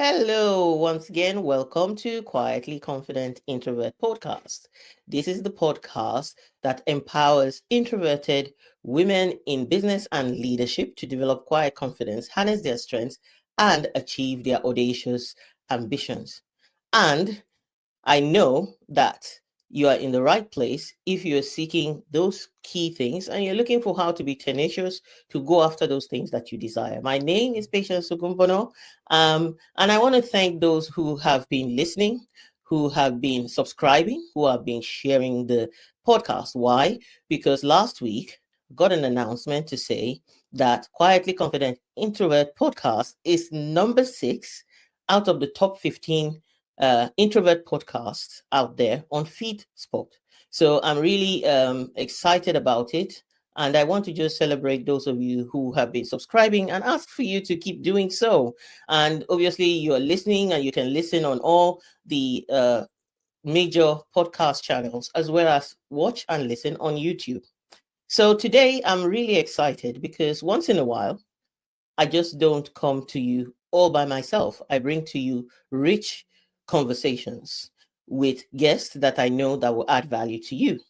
Hello, once again. Welcome to Quietly Confident Introvert Podcast. This is the podcast that empowers introverted women in business and leadership to develop quiet confidence, harness their strengths, and achieve their audacious ambitions. And I know that you are in the right place if you're seeking those key things and you're looking for how to be tenacious to go after those things that you desire. My name is Patience Sukumbono, and I want to thank those who have been listening, who have been subscribing, who have been sharing the podcast. Why? Because last week I got an announcement to say that Quietly Confident Introvert Podcast is number 6 out of the top 15 introvert podcast out there on Feed Spot. So I'm really excited about it. And I want to just celebrate those of you who have been subscribing and ask for you to keep doing so. And obviously, you're listening and you can listen on all the major podcast channels as well as watch and listen on YouTube. So today, I'm really excited because once in a while, I just don't come to you all by myself. I bring to you rich conversations with guests that I know that will add value to you.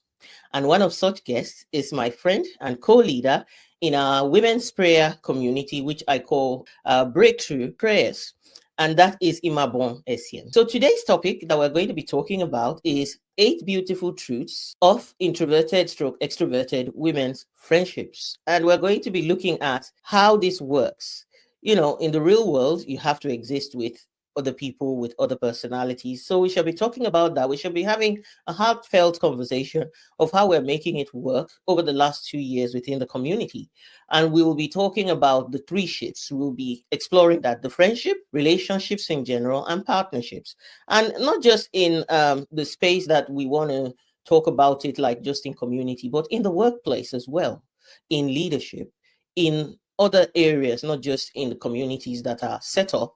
And one of such guests is my friend and co-leader in our women's prayer community, which I call Breakthrough Prayers. And that is Imabon Essien. So today's topic that we're going to be talking about is 8 beautiful truths of introverted stroke extroverted women's friendships. And we're going to be looking at how this works. In the real world, you have to exist with other people with other personalities. So we shall be talking about that. We shall be having a heartfelt conversation of how we're making it work over the last 2 years within the community. And we will be talking about the 3 shifts. We'll be exploring that: the friendship, relationships in general, and partnerships. And not just in the space that we want to talk about it, like just in community, but in the workplace as well, in leadership, in other areas, not just in the communities that are set up.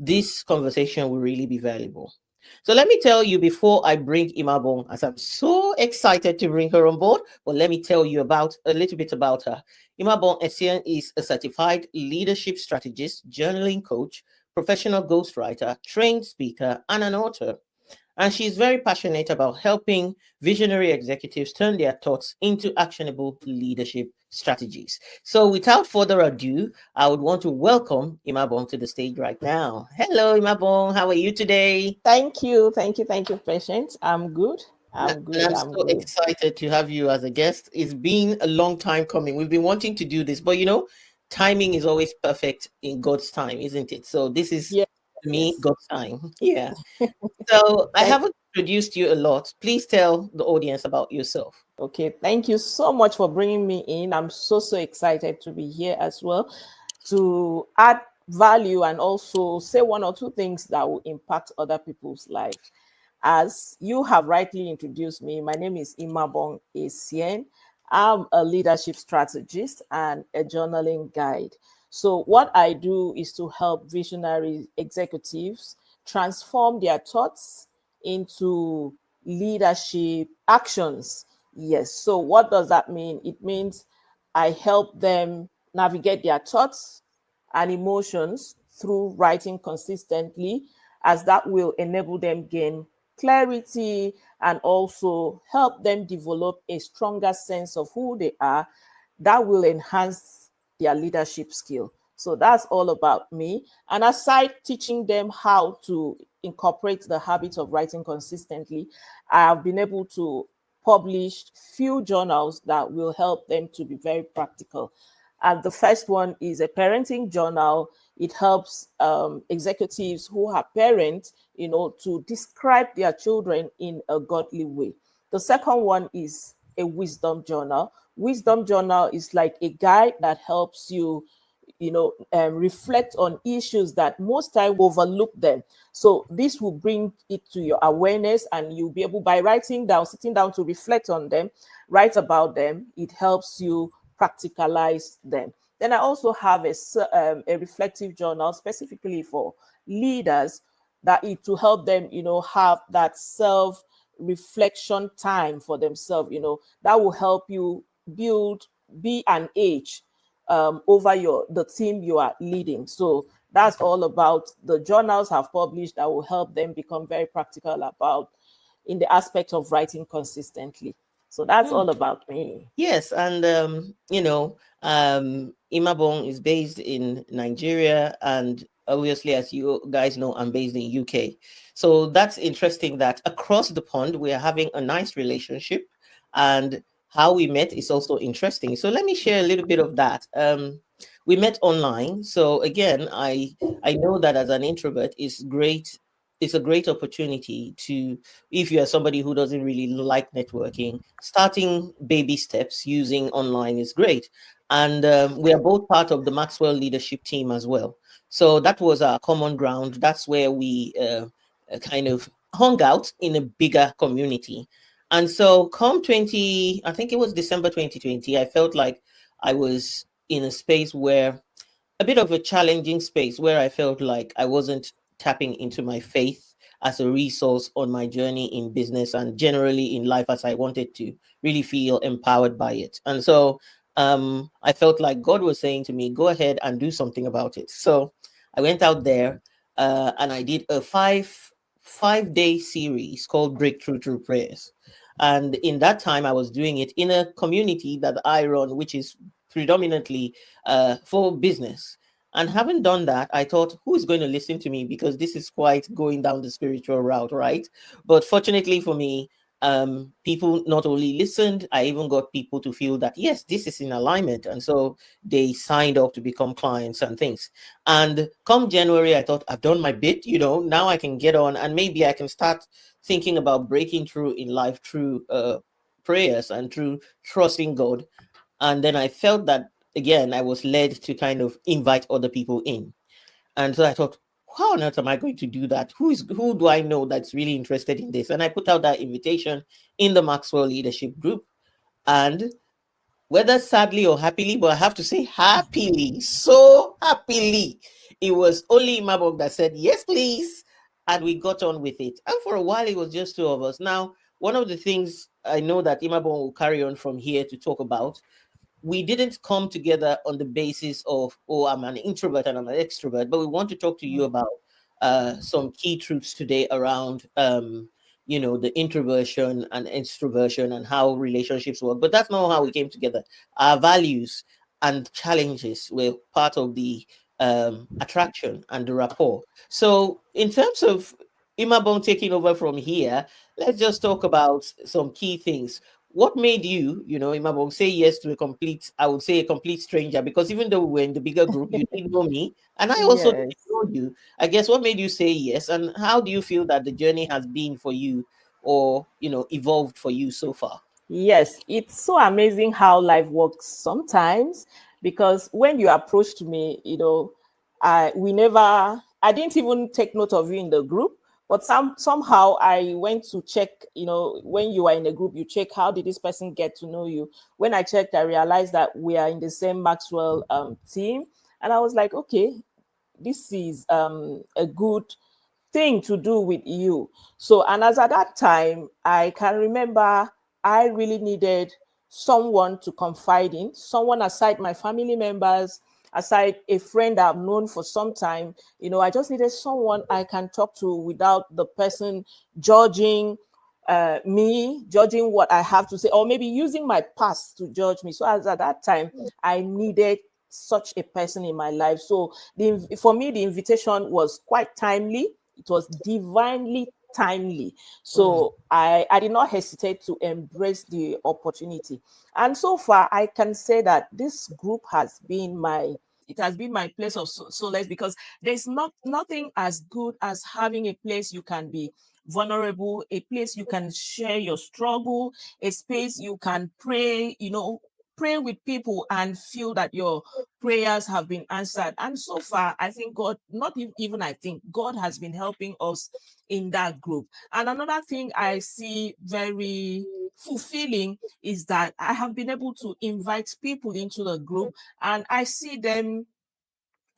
This conversation will really be valuable. So let me tell you before I bring Imabong, as I'm so excited to bring her on board, but let me tell you about a little bit about her. Imabong Essien is a certified leadership strategist, journaling coach, professional ghostwriter, trained speaker, and an author. And she's very passionate about helping visionary executives turn their thoughts into actionable leadership strategies. So without further ado, I would want to welcome Imabong to the stage right now. Hello, Imabong. How are you today? Thank you. Patience. I'm good. I'm And good. I'm I'm so good. excited to have you as a guest. It's been a long time coming. We've been wanting to do this, but timing is always perfect in God's time, isn't it? So this is Yes, me, yes. God's time. Yeah. So I Thank, haven't introduced you a lot. Please tell the audience about yourself. okay. Thank you so much for bringing me in. I'm so excited to be here as well to add value and also say one or two things that will impact other people's life. As you have rightly introduced me, my name is Imabong Essien. I'm a leadership strategist and a journaling guide. So, what I do is to help visionary executives transform their thoughts into leadership actions. Yes. So, what does that mean? It means I help them navigate their thoughts and emotions through writing consistently, as that will enable them gain clarity and also help them develop a stronger sense of who they are that will enhance their leadership skill. So that's all about me. And aside teaching them how to incorporate the habit of writing consistently, I have been able to publish few journals that will help them to be very practical. And the first one is a parenting journal. It helps executives who are parents, to describe their children in a godly way. The second one is a wisdom journal. Wisdom journal is like a guide that helps you, reflect on issues that most time overlook them. So this will bring it to your awareness, and you'll be able, by writing down, sitting down to reflect on them, write about them. It helps you practicalize them. Then I also have a reflective journal specifically for leaders, that it to help them, have that self reflection time for themselves. That will help you build, be an age over the team you are leading. So That's all about the journals have published that will help them become very practical about in the aspect of writing consistently. So that's Hmm. all about me. Yes, and Imabong is based in Nigeria, and obviously, as you guys know, I'm based in UK. So that's interesting that across the pond we are having a nice relationship, and how we met is also interesting. So let me share a little bit of that. We met online. So again, I know that as an introvert, it's great. It's a great opportunity to, if you are somebody who doesn't really like networking, starting baby steps using online is great. And we are both part of the Maxwell leadership team as well. So that was our common ground. That's where we kind of hung out in a bigger community. And so, come 20, I think it was December 2020, I felt like I was in a space where, a bit of a challenging space where I felt like I wasn't tapping into my faith as a resource on my journey in business and generally in life as I wanted to really feel empowered by it. And so I felt like God was saying to me, go ahead and do something about it. So I went out there and I did a five-day series called Breakthrough Through Prayers. And in that time, I was doing it in a community that I run, which is predominantly for business. And having done that, I thought, who is going to listen to me? Because this is quite going down the spiritual route, right? But fortunately for me, people not only listened, I even got people to feel that, yes, this is in alignment. And so they signed up to become clients and things. And come January, I thought, I've done my bit, now I can get on and maybe I can start thinking about breaking through in life through prayers and through trusting God. And then I felt that again, I was led to kind of invite other people in. And so I thought, how on earth am I going to do that? Who do I know that's really interested in this? And I put out that invitation in the Maxwell Leadership Group. And whether sadly or happily, but I have to say happily, so happily, it was only Mabok that said, yes, please. And we got on with it. And for a while, it was just two of us. Now, one of the things I know that Imabong will carry on from here to talk about, we didn't come together on the basis of, oh, I'm an introvert and I'm an extrovert, but we want to talk to you about some key truths today around, the introversion and extroversion and how relationships work. But that's not how we came together. Our values and challenges were part of the attraction and the rapport. So, in terms of Imabong taking over from here, let's just talk about some key things. What made you, Imabong, say yes to I would say a complete stranger? Because even though we were in the bigger group, you didn't know me, and I also didn't Yes. know you. I guess what made you say yes, and how do you feel that the journey has been for you, or evolved for you so far? Yes, it's so amazing how life works sometimes because when you approached me, I didn't even take note of you in the group, but somehow I went to check, when you are in a group, you check how did this person get to know you. When I checked, I realized that we are in the same Maxwell team, and I was like, okay, this is a good thing to do with you. So, and as at that time, I can remember I really needed someone to confide in, someone aside my family members, aside a friend I've known for some time. I just needed someone I can talk to without the person judging me, judging what I have to say, or maybe using my past to judge me. So, as at that time, I needed such a person in my life. So, for me, the invitation was quite timely. It was divinely timely. Mm, So I did not hesitate to embrace the opportunity. And so far, I can say that this group has been my place of solace because there's nothing as good as having a place you can be vulnerable, a place you can share your struggle, a space you can pray, pray with people and feel that your prayers have been answered. And so far, I think God, not even I think, God has been helping us in that group. And another thing I see very fulfilling is that I have been able to invite people into the group and I see them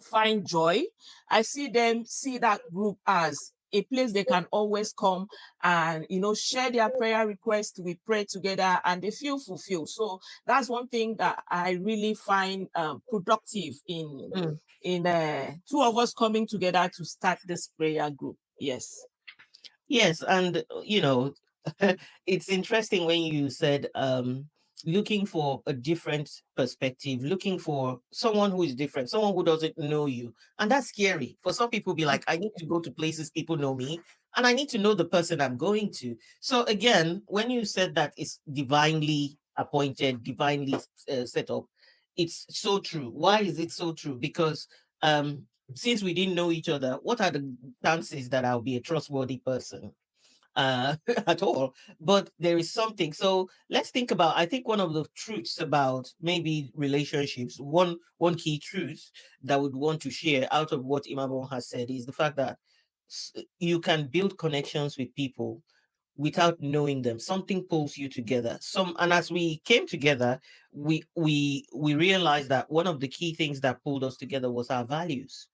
find joy. I see them see that group as a place they can always come and share their prayer requests. We pray together and they feel fulfilled. So that's one thing that I really find productive in two of us coming together to start this prayer group. Yes. Yes, and it's interesting when you said looking for a different perspective, looking for someone who is different, someone who doesn't know you. And that's scary. For some people be like, I need to go to places people know me and I need to know the person I'm going to. So again, when you said that it's divinely appointed, divinely set up, it's so true. Why is it so true? Because since we didn't know each other, what are the chances that I'll be a trustworthy person at all? But there is something. So let's think about. I think one of the truths about maybe relationships, one key truth that I would want to share out of what Imabon has said is the fact that you can build connections with people without knowing them. Something pulls you together. And as we came together, we realized that one of the key things that pulled us together was our values.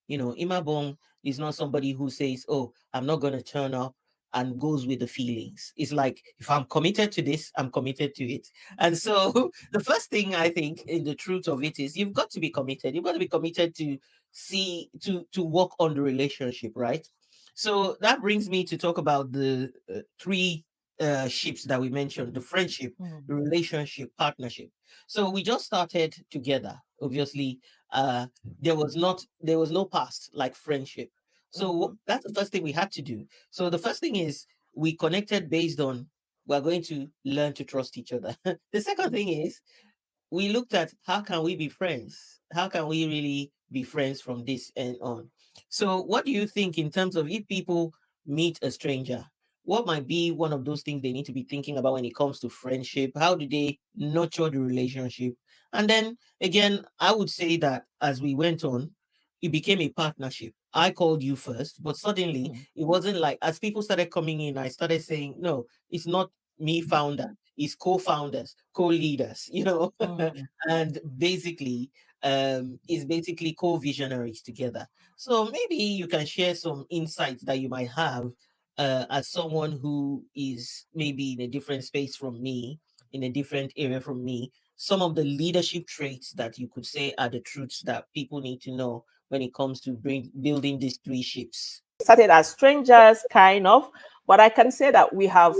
Imabong is not somebody who says, "Oh, I'm not going to turn up," and goes with the feelings. It's like, if I'm committed to this, I'm committed to it. And so, the first thing I think in the truth of it is you've got to be committed. You've got to be committed to work on the relationship, right? So that brings me to talk about the three ships that we mentioned: the friendship, the relationship, partnership. So we just started together. Obviously, there was no past like friendship. So that's the first thing we had to do. So the first thing is we connected based on we're going to learn to trust each other. The second thing is we looked at how can we be friends? How can we really be friends from this and on? So, what do you think in terms of if people meet a stranger? What might be one of those things they need to be thinking about when it comes to friendship? How do they nurture the relationship? And then again, I would say that as we went on, it became a partnership. I called you first, but suddenly it wasn't like as people started coming in, I started saying, no, it's not me founder, it's co-founders, co-leaders, and basically is basically co-visionaries together. So maybe you can share some insights that you might have as someone who is maybe in a different space from me, in a different area from me, some of the leadership traits that you could say are the truths that people need to know when it comes to building these three ships. Started as strangers, kind of, but I can say that we have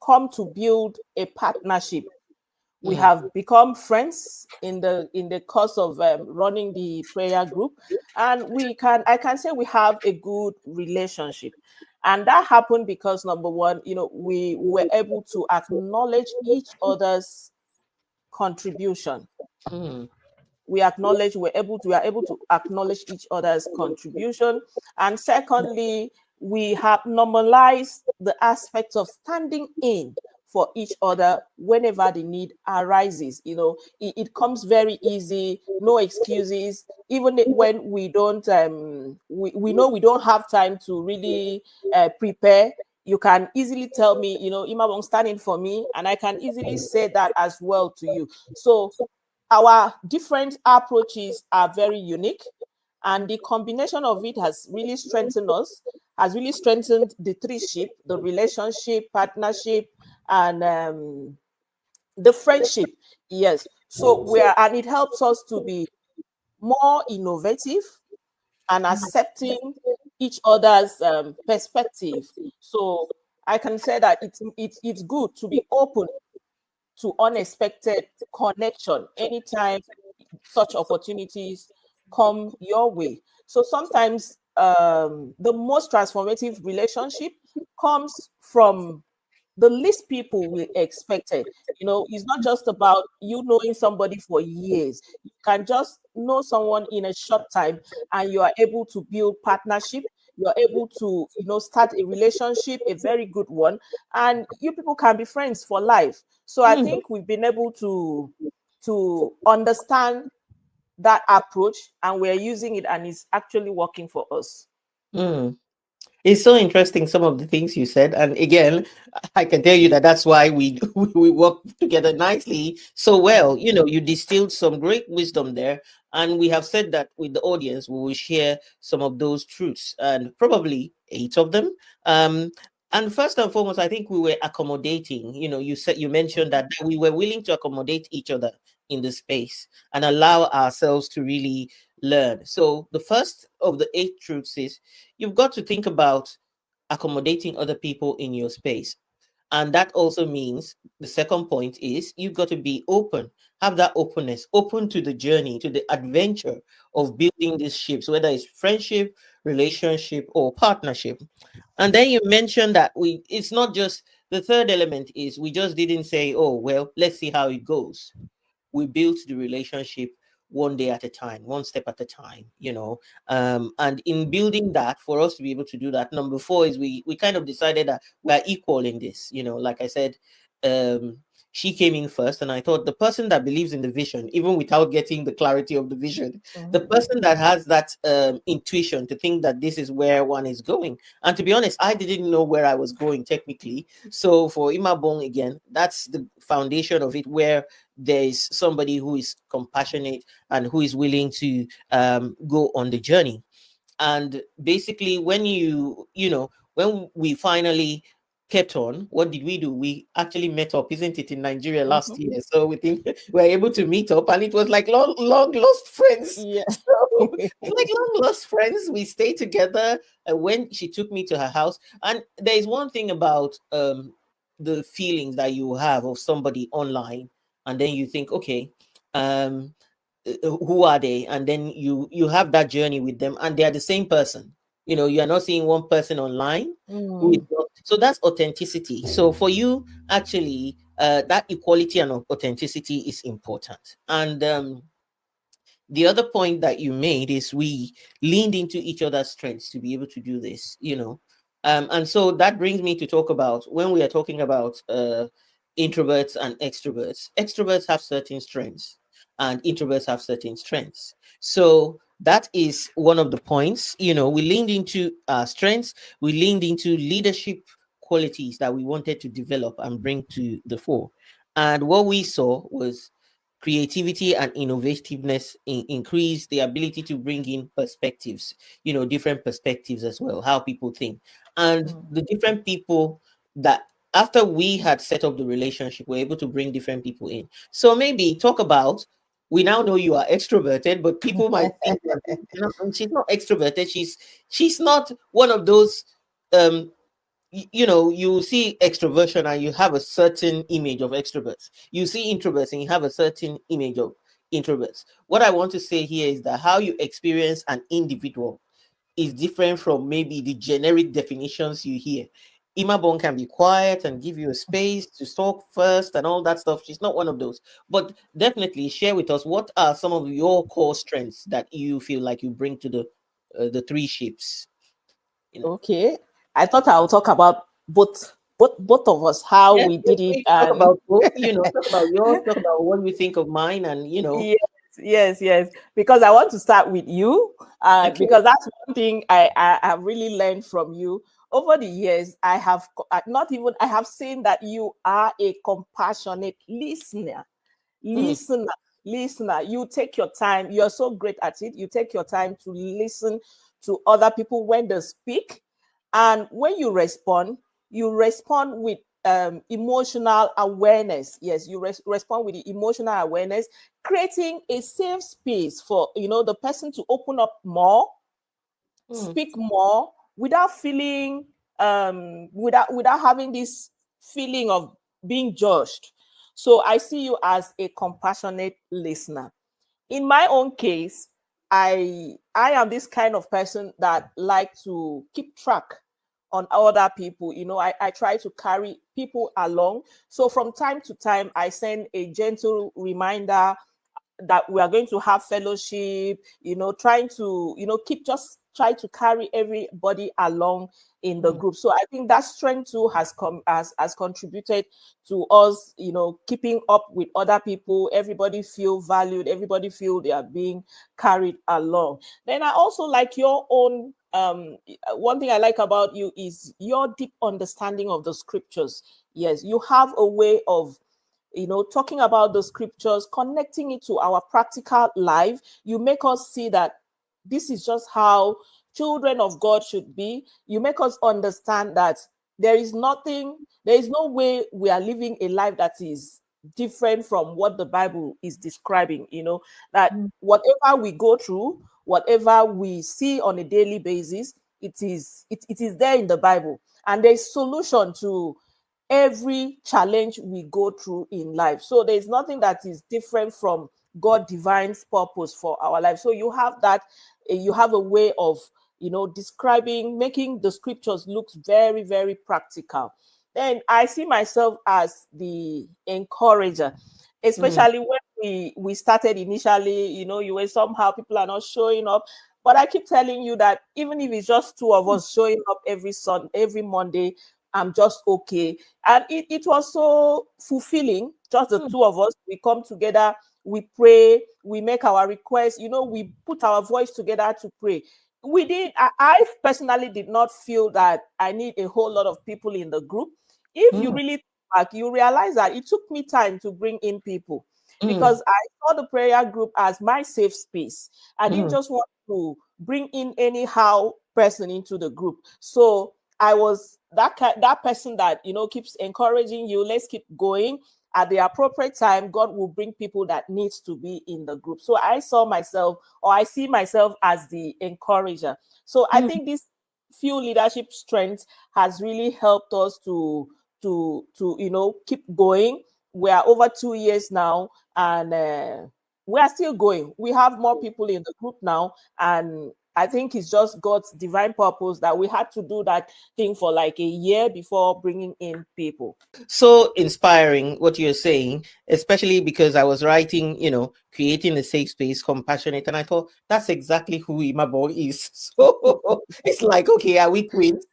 come to build a partnership. We have become friends in the course of running the prayer group, and I can say we have a good relationship. And that happened because number one, we were able to acknowledge each other's contribution. Mm, We are able to acknowledge each other's contribution. And secondly, we have normalized the aspect of standing in for each other whenever the need arises. It comes very easy, no excuses. Even when we don't, we know we don't have time to really prepare. You can easily tell me, Ima won't stand in for me, and I can easily say that as well to you. So our different approaches are very unique, and the combination of it has really strengthened us, has really strengthened the three ship, the relationship, partnership, and the friendship. Yes. So and it helps us to be more innovative and accepting each other's perspective. So I can say that it's good to be open to unexpected connection anytime such opportunities come your way. So sometimes the most transformative relationship comes from the least people we expected. It's not just about you knowing somebody for years. You can just know someone in a short time and you are able to build partnership. You're able to, start a relationship, a very good one, and you people can be friends for life. So I mm, think we've been able to understand that approach, and we're using it, and it's actually working for us. mm. It's so interesting some of the things you said, and again, I can tell you that that's why we we work together nicely so well. You distilled some great wisdom there, and we have said that with the audience, we will share some of those truths, and probably 8 of them. Um, and first and foremost, I think we were accommodating. You mentioned that we were willing to accommodate each other in the space and allow ourselves to really learn. So the first of the 8 truths is you've got to think about accommodating other people in your space. And that also means the second point is you've got to be open, have that openness, open to the journey, to the adventure of building these ships, whether it's friendship, relationship, or partnership. And then you mentioned that it's not just the third element is we just didn't say, oh, well, let's see how it goes. We built the relationship one day at a time, one step at a time. And in building that, for us to be able to do that, number four is we kind of decided that we're equal in this. Like I said, um she came in first, and I thought the person that believes in the vision, even without getting the clarity of the vision, the person that has that intuition to think that this is where one is going. And to be honest, I didn't know where I was going technically. So for Imabong, again, that's the foundation of it, where there is somebody who is compassionate and who is willing to go on the journey. And basically, when we finally kept on, what did we do? We actually met up, isn't it, in Nigeria last year? So we think we were able to meet up, and it was like long lost friends. Yeah. So it's like long lost friends. We stayed together. When she took me to her house, and there is one thing about the feelings that you have of somebody online, and then you think, okay, um, who are they? And then you have that journey with them, and they are the same person. You are not seeing one person online who is not. So that's authenticity. So for you, actually, that equality and authenticity is important. And the other point that you made is we leaned into each other's strengths to be able to do this. And so that brings me to talk about when we are talking about introverts and extroverts have certain strengths and introverts have certain strengths. So that is one of the points. We leaned into our strengths, we leaned into leadership qualities that we wanted to develop and bring to the fore. And what we saw was creativity and innovativeness increase the ability to bring in perspectives, different perspectives as well, how people think. And the different people that after we had set up the relationship, we're able to bring different people in. So maybe talk about, we now know you are extroverted, but people might think that she's not extroverted. She's not one of those you see extroversion and you have a certain image of extroverts. You see introverts and you have a certain image of introverts. What I want to say here is that how you experience an individual is different from maybe the generic definitions you hear. Imabon can be quiet and give you a space to talk first and all that stuff. She's not one of those. But definitely share with us, what are some of your core strengths that you feel like you bring to the three ships? Okay. I thought I'll talk about both of us, how Yes, we yes, did it. please talk And about both, talk about yours, talk about what you think of mine, and yes, yes. Because I want to start with you, okay. because that's one thing I have really learned from you over the years. I have not even I have seen that you are a compassionate Mm, listener listener. You take your time. You're so great at it. You take your time to listen to other people when they speak, and when you respond with emotional awareness. Yes, you respond with the emotional awareness, creating a safe space for the person to open up more, mm, speak more, without feeling without having this feeling of being judged. So I see you as a compassionate listener. In my own case, I am this kind of person that like to keep track on other people. I try to carry people along. So from time to time, I send a gentle reminder that we are going to have fellowship, trying to, keep just try to carry everybody along in the mm, group. So I think that strength too has contributed to us, keeping up with other people. Everybody feel valued, everybody feel they are being carried along. Then I also like your own one thing I like about you is your deep understanding of the scriptures. Yes, you have a way of talking about the scriptures, connecting it to our practical life. You make us see that this is just how children of God should be. You make us understand that there is nothing, there is no way we are living a life that is different from what the Bible is describing, that Mm, whatever we go through, whatever we see on a daily basis, it is there in the Bible. And there's solution to every challenge we go through in life. So there's nothing that is different from God divine's purpose for our life. So you have that, you have a way of, describing, making the scriptures look very, very practical. Then I see myself as the encourager, mm, especially when we started initially. You were somehow, people are not showing up, but I keep telling you that even if it's just two of us showing up every Monday, I'm just okay. And it was so fulfilling, just the mm, two of us. We come together, we pray, we make our requests, we put our voice together to pray. I personally did not feel that I need a whole lot of people in the group. If you mm, really think back, you realize that it took me time to bring in people, mm, because I saw the prayer group as my safe space. I didn't mm, just want to bring in anyhow person into the group. So I was that person that keeps encouraging you. Let's keep going. At the appropriate time, God will bring people that needs to be in the group. So I saw myself, or I see myself as the encourager. So I mm. think this few leadership strengths has really helped us to keep going. We are over 2 years now, and we are still going. We have more people in the group now, and I think it's just God's divine purpose that we had to do that thing for like a year before bringing in people. So inspiring what you're saying, especially because I was writing, creating a safe space, compassionate, and I thought that's exactly who Imabo is. So it's like, okay, are we twins?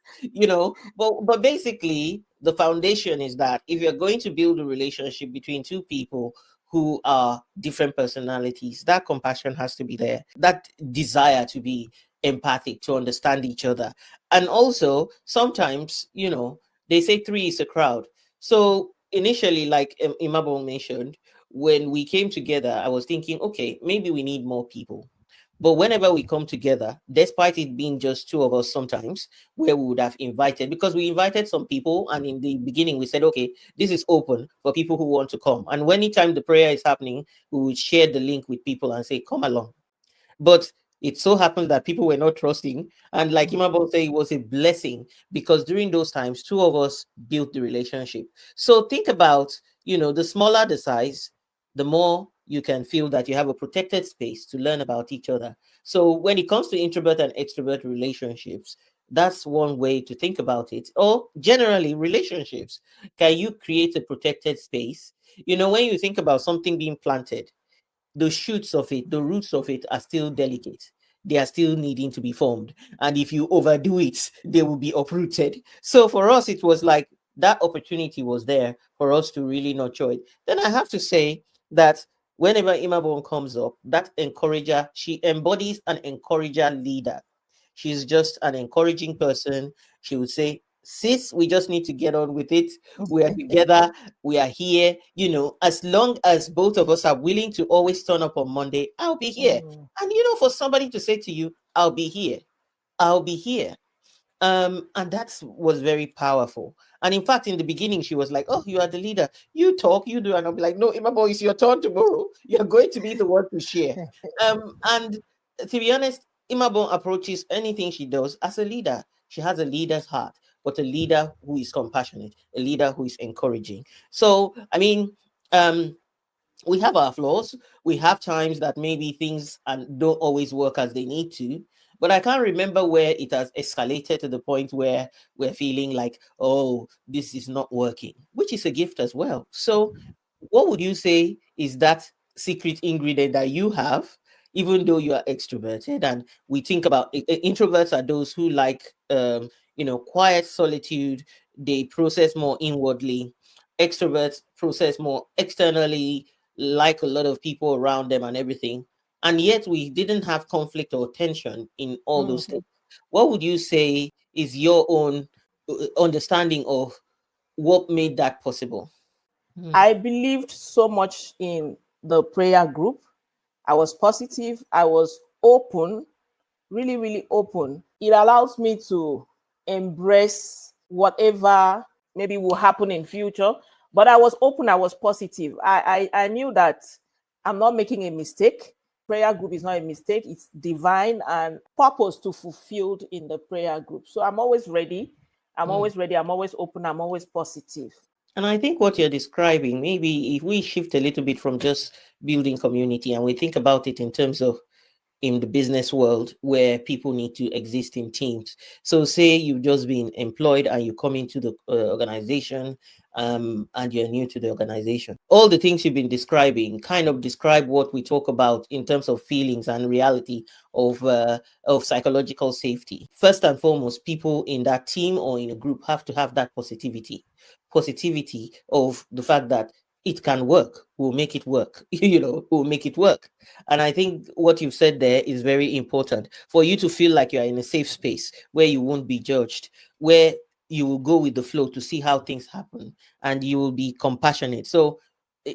But basically the foundation is that if you're going to build a relationship between two people who are different personalities, that compassion has to be there, that desire to be empathic, to understand each other. And also sometimes, they say three is a crowd. So initially, like Imabo mentioned, when we came together, I was thinking, okay, maybe we need more people. But whenever we come together, despite it being just two of us sometimes, where we would have invited, because we invited some people, and in the beginning we said, okay, this is open for people who want to come. And anytime the prayer is happening, we would share the link with people and say, come along. But it so happened that people were not trusting. And like Imabo said, it was a blessing because during those times, two of us built the relationship. So think about, the smaller the size, the more you can feel that you have a protected space to learn about each other. So when it comes to introvert and extrovert relationships, that's one way to think about it. Or generally, relationships. Can you create a protected space? When you think about something being planted, the shoots of it, the roots of it are still delicate. They are still needing to be formed. And if you overdo it, they will be uprooted. So for us, it was like that opportunity was there for us to really nurture it. Then I have to say that whenever Imabon comes up, that encourager, she embodies an encourager leader. She's just an encouraging person. She would say, sis, we just need to get on with it. We are together. We are here. As long as both of us are willing to always turn up on Monday, I'll be here. Mm. And for somebody to say to you, I'll be here. I'll be here. And that was very powerful. And in fact, in the beginning, she was like, oh, you are the leader. You talk, you do. And I'll be like, no, Imabo, it's your turn tomorrow. You're going to be the one to share. And to be honest, Imabo approaches anything she does as a leader. She has a leader's heart, but a leader who is compassionate, a leader who is encouraging. So, I mean, um, we have our flaws. We have times that maybe things and don't always work as they need to. But I can't remember where it has escalated to the point where we're feeling like, oh, this is not working, which is a gift as well. So, what would you say is that secret ingredient that you have, even though you are extroverted? And we think about introverts are those who like, quiet solitude. They process more inwardly. Extroverts process more externally, like a lot of people around them and everything. And yet we didn't have conflict or tension in all those things. Mhm. What would you say is your own understanding of what made that possible? Mm, I believed so much in the prayer group. I was positive. I was open. really, really open, it allows me to embrace whatever maybe will happen in future. But I was open, I was positive. I knew that I'm not making a mistake. Prayer group is not a mistake, it's divine and purpose to fulfilled in the prayer group. So I'm always ready. I'm Mm. always ready. I'm always open. I'm always positive. And I think what you're describing, maybe if we shift a little bit from just building community and we think about it in terms of in the business world where people need to exist in teams. So, say you've just been employed and you come into the organization, and you're new to the organization. All the things you've been describing kind of describe what we talk about in terms of feelings and reality of psychological safety. First and foremost, people in that team or in a group have to have that positivity of the fact that it can work. We'll make it work. We'll make it work. And I think what you've said there is very important for you to feel like you are in a safe space where you won't be judged, where you will go with the flow to see how things happen and you will be compassionate. So,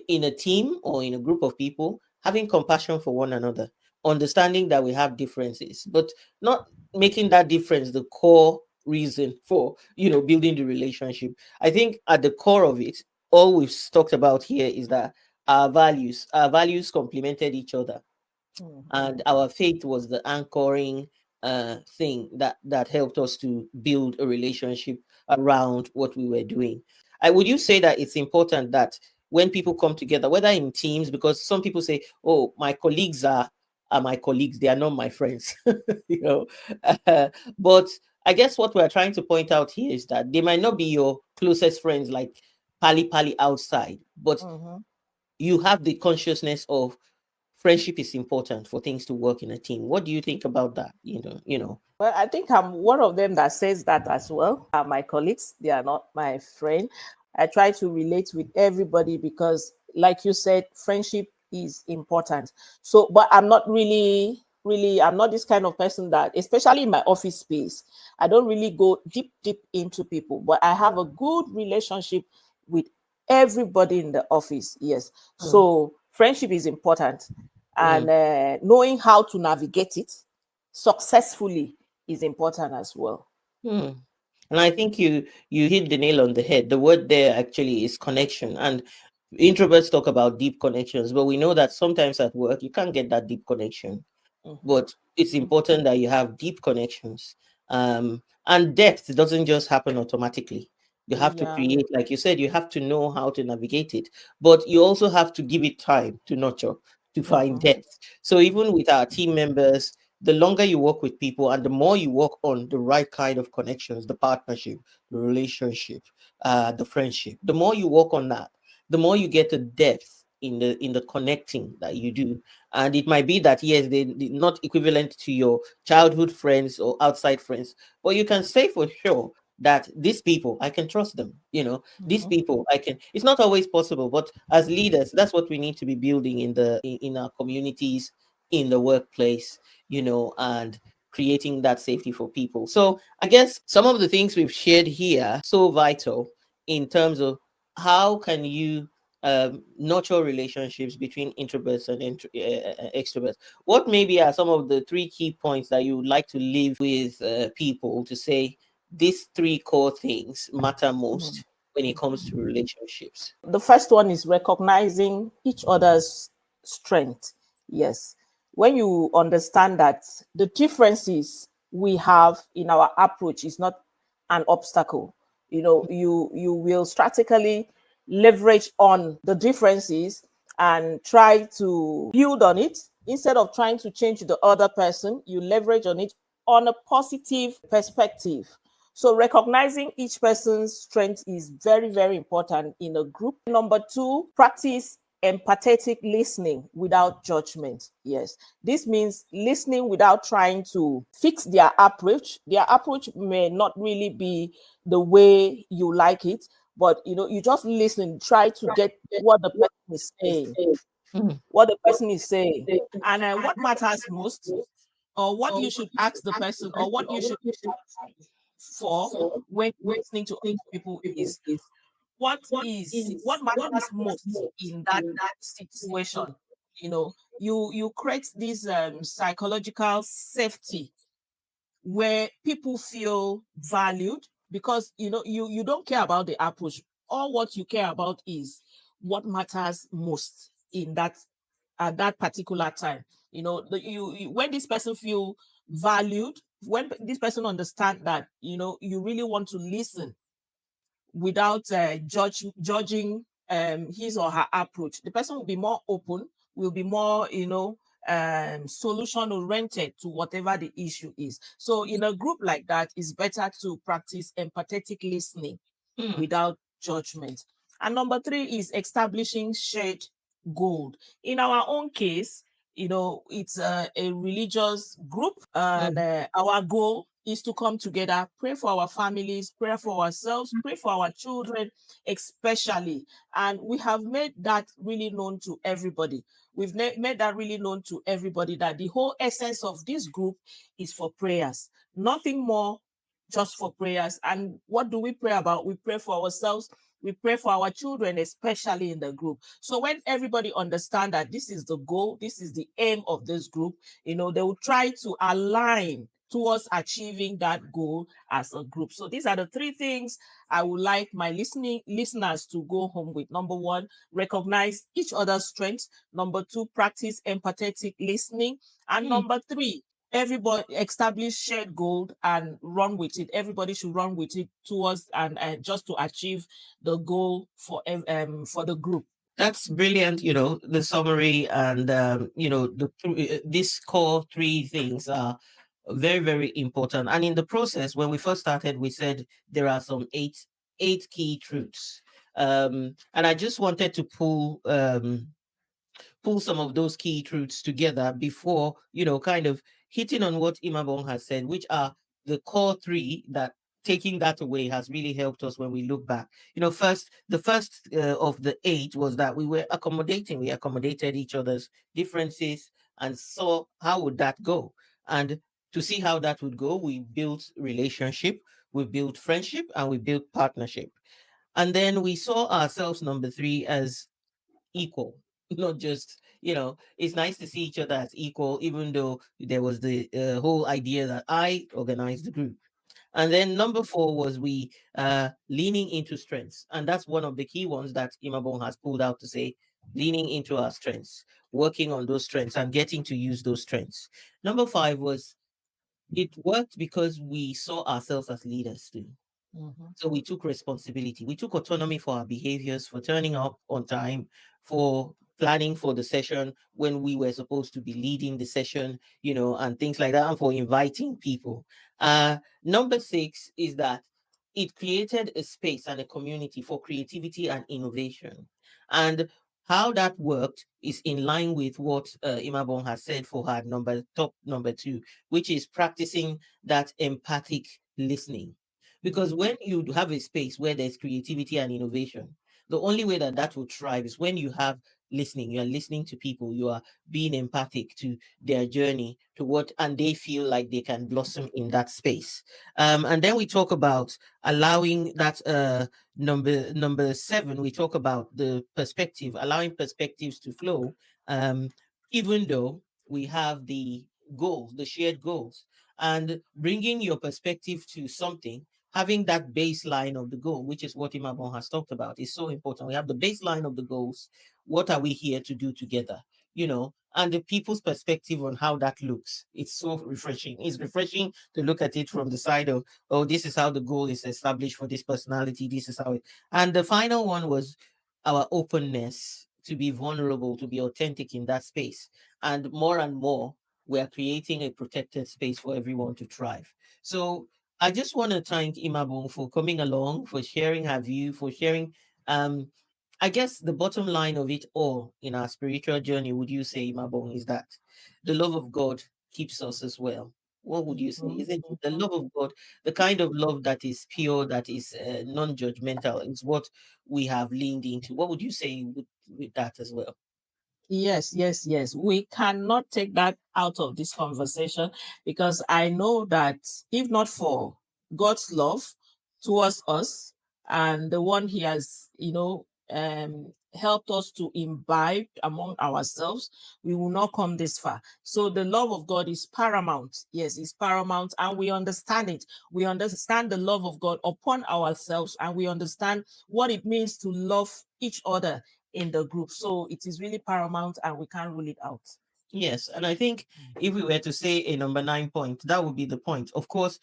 in a team or in a group of people, having compassion for one another, understanding that we have differences, but not making that difference the core reason for building the relationship. I think at the core of it, all we've talked about here is that our values complemented each other, Mhm. and our faith was the anchoring thing that helped us to build a relationship around what we were doing. Would you say that it's important that when people come together, whether in teams, because some people say, oh, my colleagues are my colleagues, they are not my friends, you know uh, but I guess what we're trying to point out here is that they might not be your closest friends, like pali pali outside, but Mhm. you have the consciousness of friendship is important for things to work in a team. What do you think about that? Well, I think I'm one of them that says that as well. Are my colleagues, they are not my friend. I try to relate with everybody because, like you said, friendship is important. So, but I'm not really, I'm not this kind of person that, especially in my office space, I don't really go deep into people, but I have a good relationship with everybody in the office. Yes. Mm, So, friendship is important, and mm, knowing how to navigate it successfully is important as well. mm. And I think you hit the nail on the head. The word there actually is connection. And introverts talk about deep connections, but we know that sometimes at work you can't get that deep connection. Mhm. But it's important that you have deep connections. And depth doesn't just happen automatically. You have to Yeah. create, like you said, you have to know how to navigate it, but you also have to give it time to nurture, to find Mhm. depth. So even with our team members, the longer you work with people and the more you work on the right kind of connections, the partnership, the relationship, the friendship, the more you work on that, the more you get a depth in the connecting that you do. And it might be that yes, they're not equivalent to your childhood friends or outside friends, but you can say for sure that these people I can trust them. These Mhm. people I can. It's not always possible, but as leaders, that's what we need to be building in our communities, in the workplace, and creating that safety for people. So I guess some of the things we've shared here so vital in terms of how can you nurture relationships between introverts and extroverts. What maybe are some of the three key points that you would like to leave with people to say these three core things matter Mhm. most when it comes to relationships? The first one is recognizing each other's strength. Yes. When you understand that the differences we have in our approach is not an obstacle, you will strategically leverage on the differences and try to build on it instead of trying to change the other person. You leverage on it on a positive perspective. So recognizing each person's strength is very, very important in a group. Number two, practice empathetic listening without judgment. Yes. This means listening without trying to fix their approach. Their approach may not really be the way you like it, but you just listen, try to get what the person is saying, Mm, and what matters most, or what you should ask the person, or what you should for when listening to other people is what matters most in that situation. You create this psychological safety where people feel valued, because you don't care about the approach. All what you care about is what matters most in that at that particular time. When this person feel valued, when this person understand that you really want to listen without judging his or her approach, the person will be more open, will be more solution oriented to whatever the issue is. So in a group like that, it's better to practice empathetic listening Mm, without judgment. And number three is establishing shared goal. In our own case, it's a religious group, and mm, our goal is to come together, pray for our families, pray for ourselves, pray for our children, especially. And we have made that really known to everybody. We've made that really known to everybody that the whole essence of this group is for prayers, nothing more, just for prayers. And what do we pray about? We pray for ourselves. We pray for our children, especially in the group. So when everybody understand that this is the goal, this is the aim of this group, they will try to align towards achieving that goal as a group. So these are the three things I would like my listeners to go home with. Number one, recognize each other's strengths. Number two, practice empathetic listening. And mm. number three, everybody establish shared goal and run with it. Everybody should run with it towards and just to achieve the goal for the group. That's brilliant. The summary and these core three things are very, very important. And in the process, when we first started, we said there are some eight key truths. And I just wanted to pull some of those key truths together before, kind of hitting on what Imabong has said, which are the core three that taking that away has really helped us when we look back. The first of the eight was that we were accommodating, we accommodated each other's differences and saw how would that go. And to see how that would go, we built relationship, we built friendship, and we built partnership. And then we saw ourselves, number three, as equal. Not just, it's nice to see each other as equal, even though there was the whole idea that I organized the group. And then number four was we leaning into strengths. And that's one of the key ones that Imabong has pulled out to say, leaning into our strengths, working on those strengths and getting to use those strengths. Number five was it worked because we saw ourselves as leaders too. Mhm. So we took responsibility. We took autonomy for our behaviors, for turning up on time, for planning for the session when we were supposed to be leading the session, and things like that, and for inviting people. Number six is that it created a space and a community for creativity and innovation. And how that worked is in line with what Imabong has said for her number two, which is practicing that empathic listening, because when you have a space where there's creativity and innovation, the only way that that will thrive is when you have listening. You are listening to people. You are being empathic to their journey, to what, and they feel like they can blossom in that space. And then we talk about allowing that number seven. We talk about the perspective, allowing perspectives to flow, um, even though we have the goals, the shared goals, and bringing your perspective to something, having that baseline of the goal, which is what Imabon has talked about, is so important. We have the baseline of the goals. What are we here to do together? And the people's perspective on how that looks. It's so refreshing. It's refreshing to look at it from the side of, oh, this is how the goal is established for this personality. This is how it. And the final one was our openness to be vulnerable, to be authentic in that space. And more, we are creating a protected space for everyone to thrive. So I just want to thank Imabong for coming along, for sharing her view, for sharing. Um, I guess the bottom line of it all in our spiritual journey, would you say, Imabong, is that the love of God keeps us as well? What would you say? Mhm. Is it the Mhm. love of God, the kind of love that is pure, that is non-judgmental, is what we have leaned into? What would you say with that as well? Yes, yes, yes. We cannot take that out of this conversation, because I know that if not for God's love towards us and the one He has, helped us to imbibe among ourselves, we will not come this far. So the love of God is paramount. Yes, it's paramount, and we understand it. We understand the love of God upon ourselves, and we understand what it means to love each other in the group. So it is really paramount, and we can't rule it out. Yes, and I think if we were to say a number 9 point, that would be the point. Of course,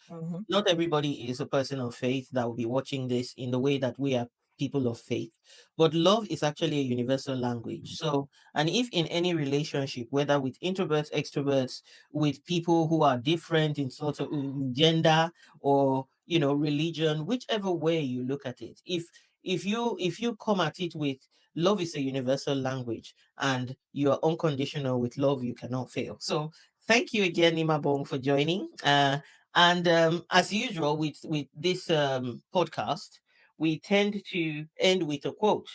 not everybody is a person of faith that will be watching this in the way that we are people of faith, but love is actually a universal language. So, and if in any relationship, whether with introverts, extroverts, with people who are different in sort of in gender or religion, whichever way you look at it, if you come at it with love is a universal language and you are unconditional with love, you cannot fail. So thank you again, Nima Bong, for joining. And as usual with this podcast, we tend to end with a quote.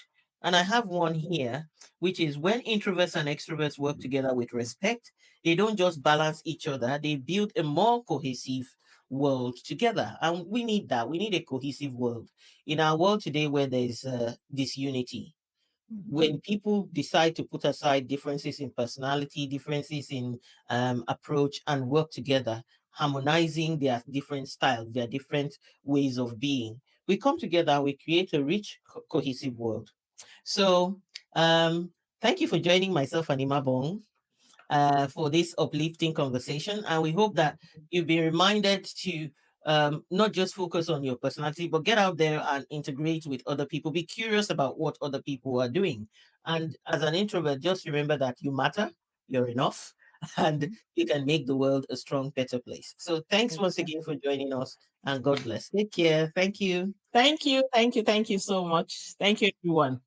And I have one here, which is when introverts and extroverts work together with respect, they don't just balance each other, they build a more cohesive world together. And we need that. We need a cohesive world. In our world today where there's disunity, when people decide to put aside differences in personality, differences in approach, and work together, harmonizing their different styles, their different ways of being, we come together and we create a rich, cohesive world. So, thank you for joining myself and Imabong for this uplifting conversation. And we hope that you'll be reminded to not just focus on your personality, but get out there and integrate with other people. Be curious about what other people are doing. And as an introvert, just remember that you matter, you're enough, and you can make the world a strong, better place. So thanks once again for joining us, and God bless. Take care. Thank you. Thank you. Thank you. Thank you so much. Thank you, everyone.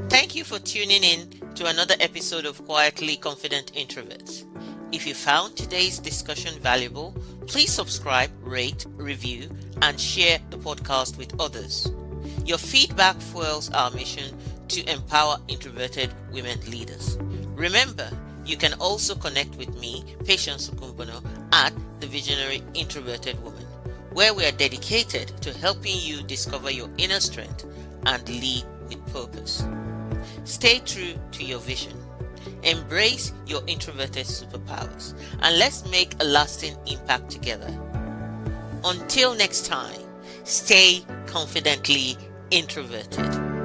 Thank you for tuning in to another episode of Quietly Confident Introverts. If you found today's discussion valuable, please subscribe, rate, review, and share the podcast with others. Your feedback fuels our mission to empower introverted women leaders. Remember, you can also connect with me, Patience Okumbono, at The Visionary Introverted Woman, where we are dedicated to helping you discover your inner strength and lead with purpose. Stay true to your vision. Embrace your introverted superpowers and let's make a lasting impact together. Until next time, stay confidently introverted.